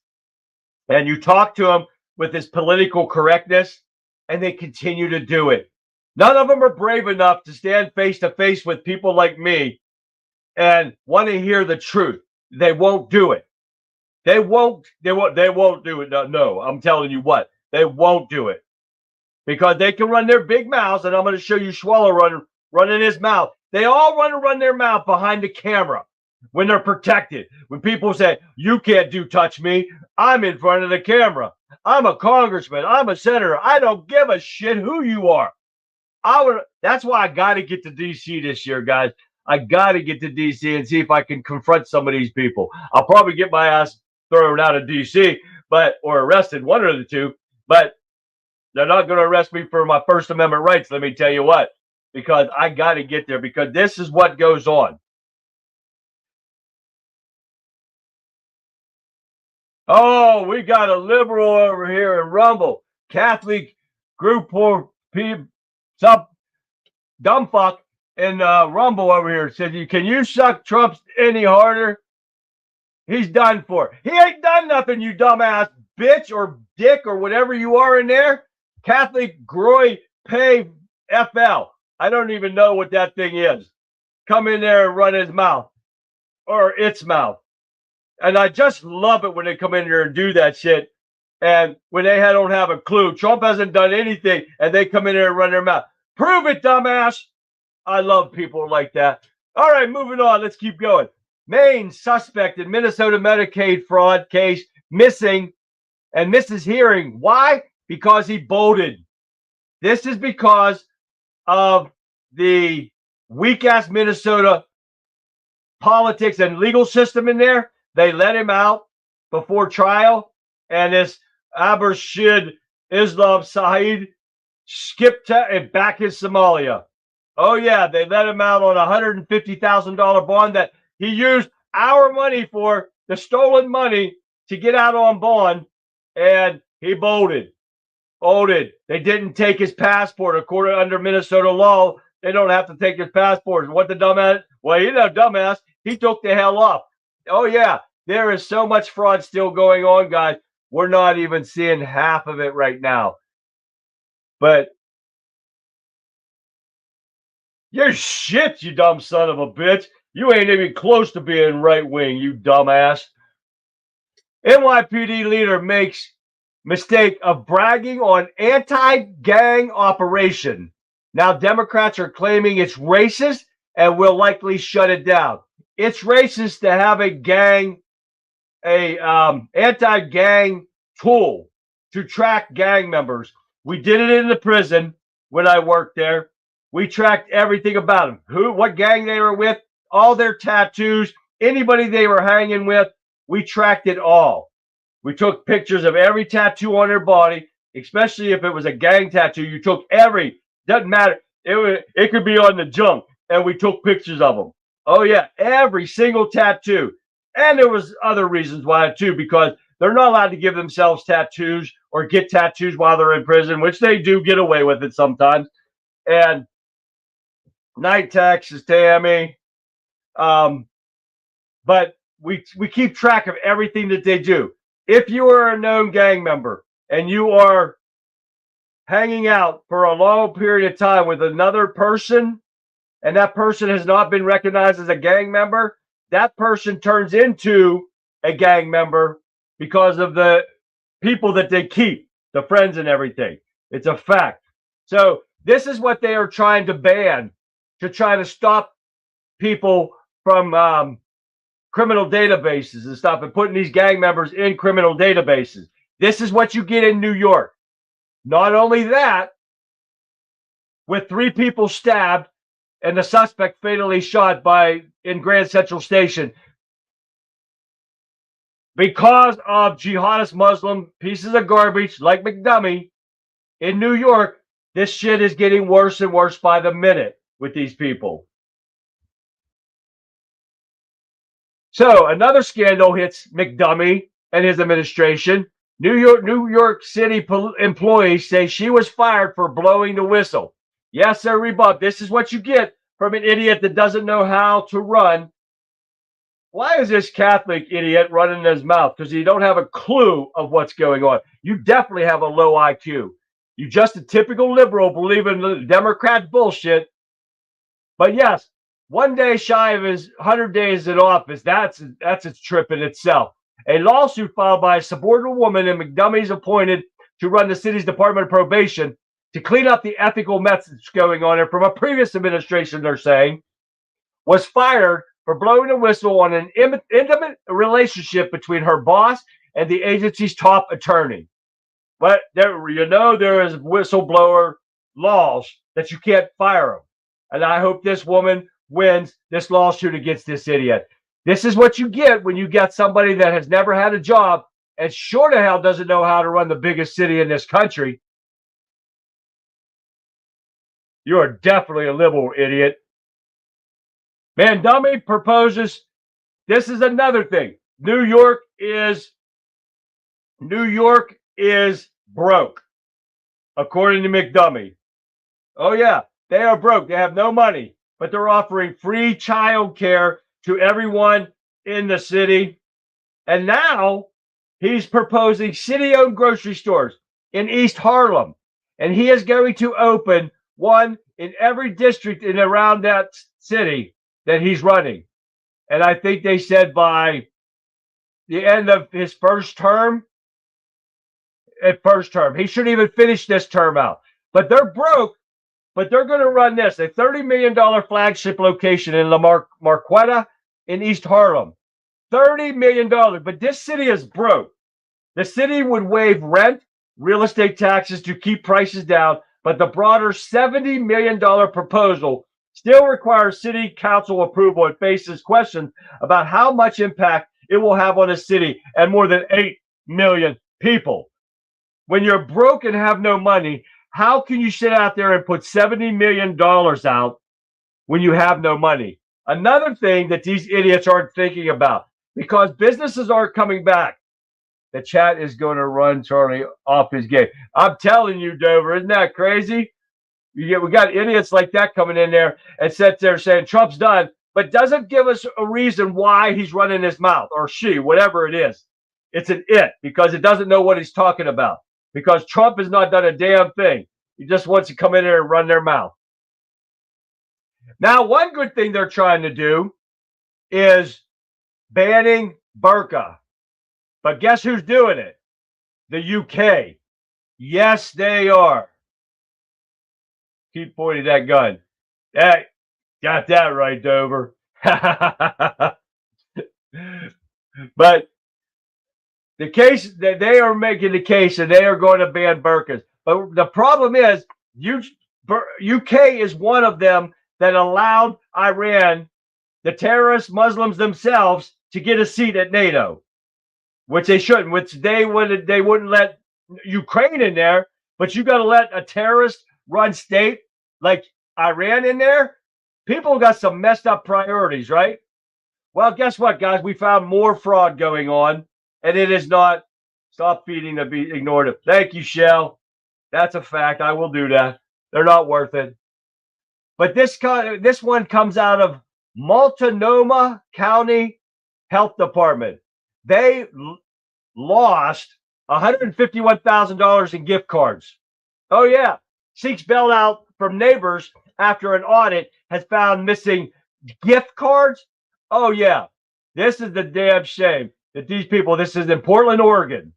Speaker 1: And you talk to them with this political correctness, and they continue to do it. None of them are brave enough to stand face to face with people like me and want to hear the truth. They won't do it. They won't do it. No, I'm telling you what, they won't do it, because they can run their big mouths, and I'm going to show you Swallow running his mouth. They all want to run their mouth behind the camera when they're protected. When people say, you can't touch me, I'm in front of the camera. I'm a congressman. I'm a senator. I don't give a shit who you are. That's why I got to get to D.C. this year, guys. I got to get to D.C. and see if I can confront some of these people. I'll probably get my ass thrown out of D.C., or arrested, one of the two. But they're not going to arrest me for my First Amendment rights, let me tell you what, because I got to get there, because this is what goes on. Oh, we got a liberal over here in Rumble. Catholic group for some dumb fuck in Rumble over here said, can you suck Trump any harder? He's done for. He ain't done nothing, you dumbass bitch or dick or whatever you are in there. Catholic Groy Pay FL. I don't even know what that thing is. Come in there and run his mouth, or its mouth. And I just love it when they come in here and do that shit. And when they don't have a clue, Trump hasn't done anything, and they come in there and run their mouth. Prove it, dumbass. I love people like that. All right, moving on. Let's keep going. Maine suspect in Minnesota Medicaid fraud case missing and misses hearing. Why? Because he bolted. This is because of the weak-ass Minnesota politics and legal system in there. They let him out before trial, and this Abershid Islam Saeed skipped and back in Somalia. Oh, yeah, they let him out on a $150,000 bond that he used our money for, the stolen money, to get out on bond, and he bolted. They didn't take his passport. According under Minnesota law, they don't have to take his passport. What the dumbass? Well, dumbass, he took the hell off. Oh, yeah, there is so much fraud still going on, guys. We're not even seeing half of it right now. But you're shit, you dumb son of a bitch. You ain't even close to being right wing, you dumbass. NYPD leader makes mistake of bragging on anti-gang operation. Now Democrats are claiming it's racist and will likely shut it down. It's racist to have a anti-gang tool to track gang members. We did it in the prison when I worked there. We tracked everything about them. What gang they were with, all their tattoos, anybody they were hanging with, we tracked it all. We took pictures of every tattoo on their body, especially if it was a gang tattoo. You took doesn't matter. It could be on the junk, and we took pictures of them. Oh, yeah, every single tattoo. And there was other reasons why, too, because they're not allowed to give themselves tattoos or get tattoos while they're in prison, which they do get away with it sometimes. And night taxes, Tammy. But we keep track of everything that they do. If you are a known gang member and you are hanging out for a long period of time with another person and that person has not been recognized as a gang member, that person turns into a gang member because of the people that they keep, the friends and everything. It's a fact. So this is what they are trying to ban, to try to stop people from criminal databases and stuff, and putting these gang members in criminal databases. This is what you get in New York. Not only that, with 3 people stabbed and the suspect fatally shot in Grand Central Station because of jihadist Muslim pieces of garbage like McDummy in New York. This shit is getting worse and worse by the minute with these people. So another scandal hits McDummy and his administration. New York City employees say she was fired for blowing the whistle. Yes, sir, Bob. This is what you get from an idiot that doesn't know how to run. Why is this Catholic idiot running his mouth? Because you don't have a clue of what's going on. You definitely have a low IQ. You just a typical liberal believing the Democrat bullshit. But yes, one day shy of his 100 days in office, that's its trip in itself. A lawsuit filed by a subordinate woman in McDummy's appointed to run the city's Department of Probation to clean up the ethical methods going on there from a previous administration, they're saying, was fired for blowing a whistle on an intimate relationship between her boss and the agency's top attorney. But there is whistleblower laws that you can't fire them. And I hope this woman wins this lawsuit against this idiot. This is what you get when you get somebody that has never had a job and sure to hell doesn't know how to run the biggest city in this country. You are definitely a liberal idiot. Man, Dummy proposes. This is another thing. New York is broke, according to McDummy. Oh yeah, they are broke. They have no money, but they're offering free child care to everyone in the city. And now he's proposing city-owned grocery stores in East Harlem, and he is going to open one in every district in around that city that he's running. And I think they said by the end of his first term, he shouldn't even finish this term out. But they're broke, but they're going to run this, a $30 million flagship location in La Marquetta in East Harlem. $30 million, but this city is broke. The city would waive rent, real estate taxes to keep prices down, but the broader $70 million proposal still requires city council approval and faces questions about how much impact it will have on a city and more than 8 million people. When you're broke and have no money, how can you sit out there and put $70 million out when you have no money? Another thing that these idiots aren't thinking about, because businesses aren't coming back. The chat is going to run Charlie off his game. I'm telling you, Dover, isn't that crazy? We got idiots like that coming in there and sit there saying Trump's done, but doesn't give us a reason why he's running his mouth, or she, whatever it is. It's an it, because it doesn't know what he's talking about. Because Trump has not done a damn thing. He just wants to come in there and run their mouth. Now, one good thing they're trying to do is banning burqa. But guess who's doing it? The UK. Yes, they are. Keep pointing that gun. Hey, got that right, Dover. But the case that they are making the case, and they are going to ban burqas. But the problem is, UK is one of them that allowed Iran, the terrorist Muslims themselves, to get a seat at NATO, which they shouldn't. Which they wouldn't let Ukraine in there, but you got to let a terrorist-run state like Iran in there. People got some messed up priorities, right? Well, guess what, guys? We found more fraud going on. And it is not. Stop feeding the beast. Ignored it. Thank you, Shell. That's a fact. I will do that. They're not worth it. But this one comes out of Multnomah County Health Department. They lost $151,000 in gift cards. Oh yeah, seeks bailout from neighbors after an audit has found missing gift cards. Oh, yeah. This is the damn shame that these people, this is in Portland, Oregon.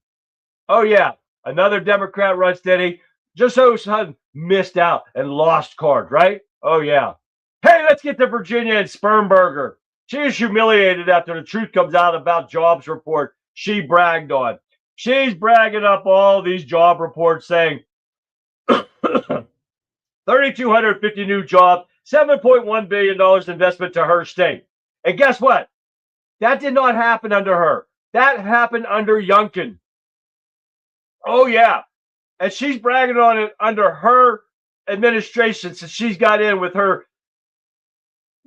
Speaker 1: Oh, yeah. Another Democrat run steady. Just so sudden missed out and lost cards, right? Oh, yeah. Hey, let's get to Virginia and Spermberger. She is humiliated after the truth comes out about jobs report she bragged on. She's bragging up all these job reports saying 3,250 new jobs, $7.1 billion investment to her state. And guess what? That did not happen under her. That happened under Youngkin. Oh, yeah. And she's bragging on it under her administration since she's got in with her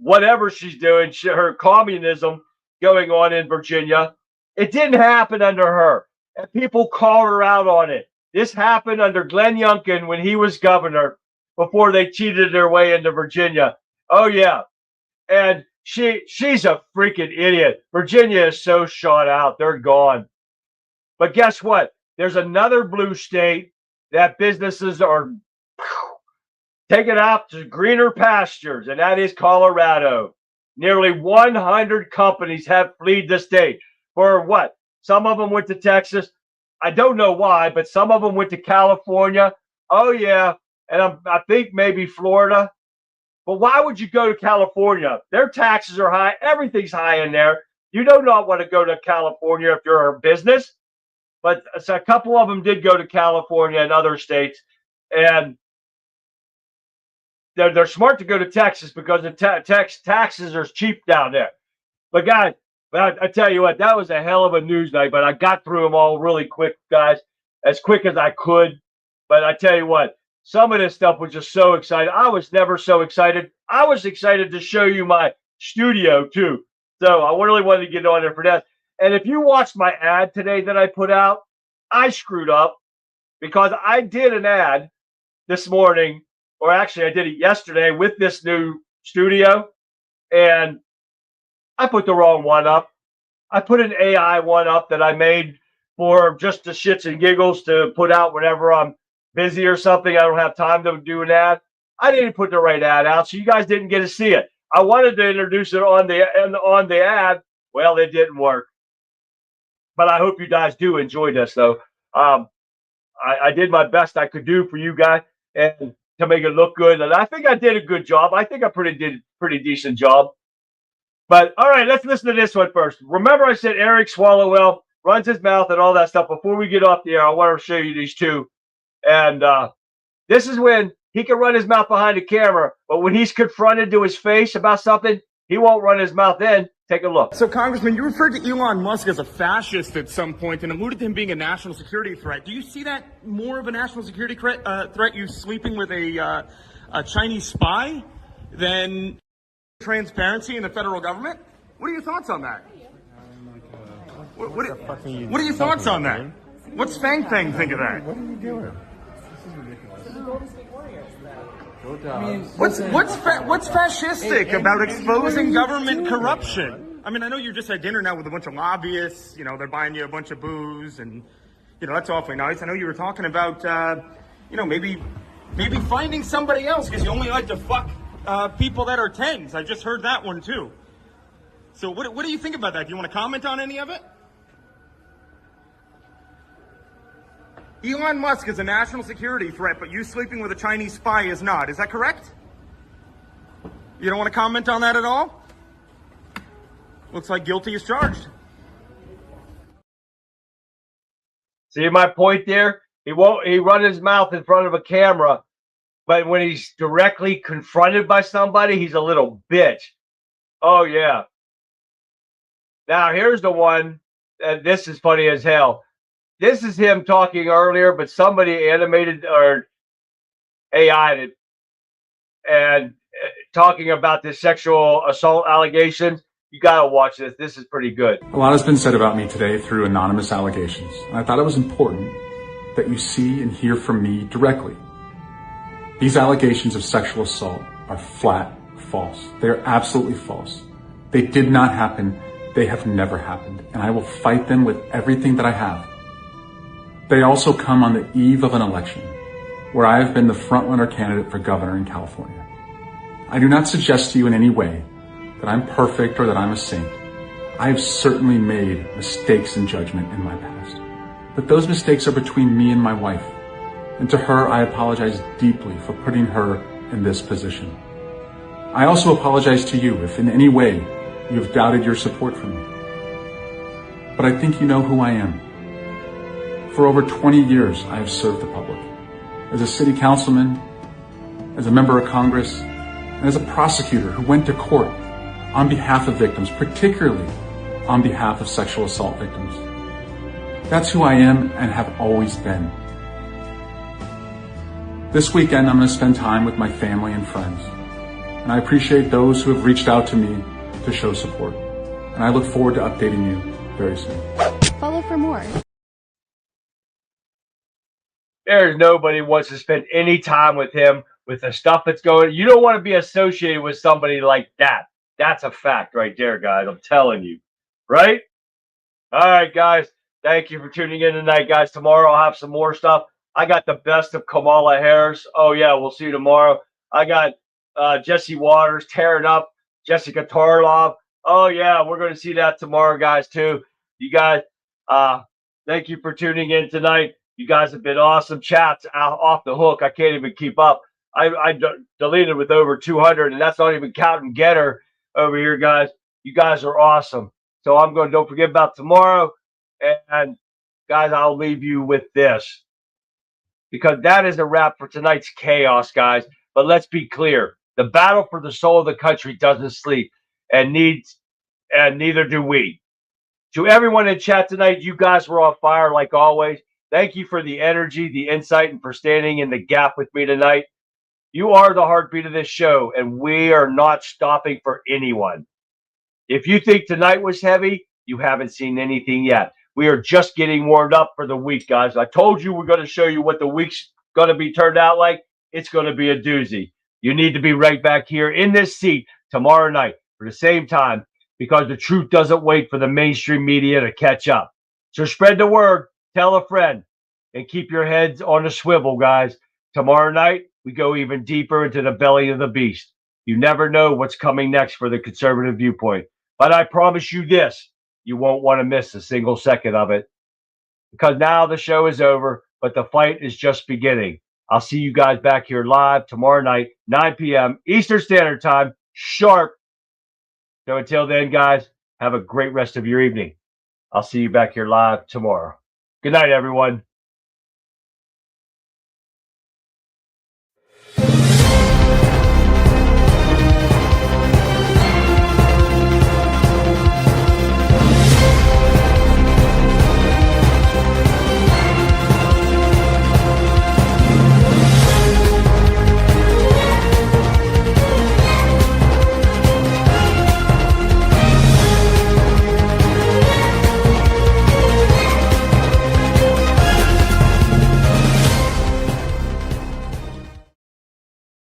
Speaker 1: whatever she's doing, her communism going on in Virginia. It didn't happen under her. And people call her out on it. This happened under Glenn Youngkin when he was governor before they cheated their way into Virginia. Oh, yeah. And she's a freaking idiot. Virginia is so shot out. They're gone. But guess what? There's another blue state that businesses are taken out to greener pastures, and that is Colorado. Nearly 100 companies have fled the state. For what? Some of them went to Texas. I don't know why, but some of them went to California. Oh, yeah. And I think maybe Florida. But why would you go to California? Their taxes are high. Everything's high in there. You do not want to go to California if you're a business. But a couple of them did go to California and other states. And they're smart to go to Texas because the taxes are cheap down there. But guys, I tell you what, that was a hell of a news night. But I got through them all really quick, guys, as quick as I could. But I tell you what, some of this stuff was just so exciting. I was never so excited. I was excited to show you my studio too. So I really wanted to get on there for that. And if you watched my ad today that I put out, I screwed up because I did an ad this morning, or actually I did it yesterday with this new studio, and I put the wrong one up. I put an AI one up that I made for just the shits and giggles to put out whenever I'm busy or something. I don't have time to do an ad. I didn't put the right ad out, so you guys didn't get to see it. I wanted to introduce it on the ad. Well, it didn't work. But I hope you guys do enjoy this, though. I did my best I could do for you guys and to make it look good, and I think I did a good job. I think I did a pretty decent job. But all right, let's listen to this one first. Remember, I said Eric Swallowwell runs his mouth and all that stuff. Before we get off the air, I want to show you these two, and this is when he can run his mouth behind the camera, but when he's confronted to his face about something, he won't run his mouth in. Take a look.
Speaker 2: So, Congressman, you referred to Elon Musk as a fascist at some point and alluded to him being a national security threat. Do you see that more of a national security threat, you sleeping with a Chinese spy, than transparency in the federal government? What are your thoughts on that? What are your thoughts on that? What's Fang Fang think of that?
Speaker 3: What are you doing?
Speaker 2: I mean, what's fascistic about exposing government corruption? I mean, I know you're just at dinner now with a bunch of lobbyists. You know, they're buying you a bunch of booze, and that's awfully nice. I know you were talking about, maybe finding somebody else because you only like to fuck people that are tens. I just heard that one too. So, what do you think about that? Do you want to comment on any of it? Elon Musk is a national security threat, but you sleeping with a Chinese spy is not. Is that correct? You don't want to comment on that at all? Looks like guilty as charged.
Speaker 1: See my point there? He run his mouth in front of a camera, but when he's directly confronted by somebody, he's a little bitch. Oh, yeah. Now, here's the one. This is funny as hell. This is him talking earlier, but somebody animated or AI'd it and talking about this sexual assault allegations. You got to watch this. This is pretty good.
Speaker 4: A lot has been said about me today through anonymous allegations. And I thought it was important that you see and hear from me directly. These allegations of sexual assault are flat false. They are absolutely false. They did not happen. They have never happened. And I will fight them with everything that I have. They also come on the eve of an election where I have been the frontrunner candidate for governor in California. I do not suggest to you in any way that I'm perfect or that I'm a saint. I have certainly made mistakes in judgment in my past, but those mistakes are between me and my wife, and to her I apologize deeply for putting her in this position. I also apologize to you if in any way you have doubted your support for me. But I think you know who I am. For over 20 years, I have served the public. As a city councilman, as a member of Congress, and as a prosecutor who went to court on behalf of victims, particularly on behalf of sexual assault victims. That's who I am and have always been. This weekend, I'm going to spend time with my family and friends. And I appreciate those who have reached out to me to show support. And I look forward to updating you very soon.
Speaker 3: Follow for more.
Speaker 1: There's nobody wants to spend any time with him with the stuff that's going. You don't want to be associated with somebody like that. That's a fact right there, guys. I'm telling you. Right? All right, guys. Thank you for tuning in tonight, guys. Tomorrow I'll have some more stuff. I got the best of Kamala Harris. Oh, yeah. We'll see you tomorrow. I got Jesse Waters tearing up Jessica Tarlov. Oh, yeah. We're going to see that tomorrow, guys, too. You guys, thank you for tuning in tonight. You guys have been awesome. Chats off the hook. I can't even keep up. I deleted with over 200, and that's not even counting Getter over here, guys. You guys are awesome. So I'm going to don't forget about tomorrow. And guys, I'll leave you with this, because that is a wrap for tonight's chaos, guys. But let's be clear. The battle for the soul of the country doesn't sleep, and neither do we. To everyone in chat tonight, you guys were on fire like always. Thank you for the energy, the insight, and for standing in the gap with me tonight. You are the heartbeat of this show, and we are not stopping for anyone. If you think tonight was heavy, you haven't seen anything yet. We are just getting warmed up for the week, guys. I told you we're going to show you what the week's going to be turned out like. It's going to be a doozy. You need to be right back here in this seat tomorrow night for the same time, because the truth doesn't wait for the mainstream media to catch up. So spread the word, tell a friend, and keep your heads on a swivel, guys. Tomorrow night, we go even deeper into the belly of the beast. You never know what's coming next for the conservative viewpoint. But I promise you this, you won't want to miss a single second of it. Because now the show is over, but the fight is just beginning. I'll see you guys back here live tomorrow night, 9 p.m. Eastern Standard Time, sharp. So until then, guys, have a great rest of your evening. I'll see you back here live tomorrow. Good night, everyone.